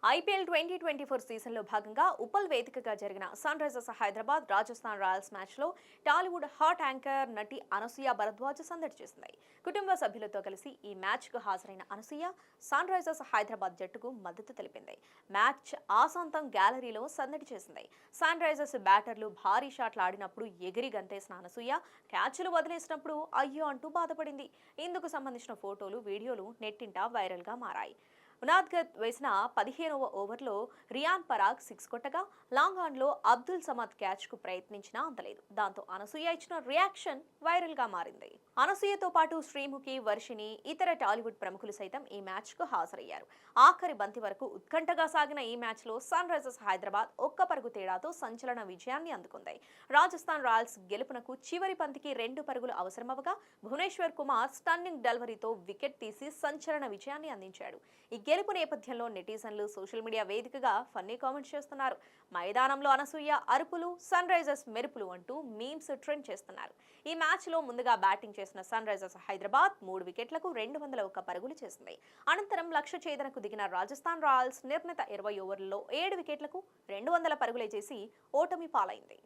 IPL 2024 సీజన్లో భాగంగా ఉప్పల్ వేదికగా జరిగిన Sunrisers Hyderabad Rajasthan Royals మ్యాచ్లో టాలీవుడ్ హాట్ యాంకర్ నటి అనసూయ భరద్వాజ్ సందడి చేసింది. కుటుంబ సభ్యులతో కలిసి ఈ మ్యాచ్కు హాజరైన అనసూయ సన్ రైజర్స్ హైదరాబాద్ జట్టుకు మద్దతు తెలిపింది. మ్యాచ్ ఆసాంతం గ్యాలరీలో సందడి చేసింది. సన్ రైజర్స్ బ్యాటర్లు భారీ షాట్లు ఆడినప్పుడు ఎగిరి గంతేసిన అనసూయ క్యాచ్లు వదిలేసినప్పుడు అయ్యో అంటూ బాధపడింది. ఇందుకు సంబంధించిన ఫోటోలు, వీడియోలు నెట్టింట వైరల్గా మారాయి. ఉనాద్గత్ వేసిన 15వ ఓవర్లో రియాన్ పరాగ్ 6 కొట్టగా లాంగ్ ఆన్లో అబ్దుల్ సమద్ క్యాచ్కు ప్రయత్నించినా అందలేదు. దాంతో అనసూయ ఇచ్చిన రియాక్షన్ వైరల్గా మారింది. అనసూయతో పాటు శ్రీముఖి, వర్షిణి, ఇతర టాలీవుడ్ ప్రముఖులు సైతం ఈ మ్యాచ్కు హాజరయ్యారు. ఆఖరి బంతి వరకు ఉత్కంఠగా సాగిన ఈ మ్యాచ్లో సన్ రైజర్స్ హైదరాబాద్ ఒక్క పరుగు తేడాతో సంచలన విజయాన్ని అందుకుంది. రాజస్థాన్ రాయల్స్ గెలుపునకు చివరి బంతికి 2 పరుగులు అవసరమవగా భువనేశ్వర్ కుమార్ స్టన్నింగ్ డెలివరీతో వికెట్ తీసి సంచలన విజయాన్ని అందించాడు. ఈ గెలుపు నేపథ్యంలో నెటిజన్లు సోషల్ మీడియా వేదికగా ఫన్నీ కామెంట్స్ చేస్తున్నారు. మైదానంలో అనసూయ అరుపులు, సన్ రైజర్స్ మెరుపులు అంటూ మీమ్స్ ట్రెండ్ చేస్తున్నారు. ఈ మ్యాచ్లో ముందుగా బ్యాటింగ్ చేసిన సన్ రైజర్స్ హైదరాబాద్ 3 వికెట్లకు 201 పరుగులు చేసింది. అనంతరం లక్ష్య ఛేదనకు దిగిన రాజస్థాన్ రాయల్స్ నిర్ణీత 20 ఓవర్లలో 7 వికెట్లకు 200 పరుగులే చేసి ఓటమి పాలైంది.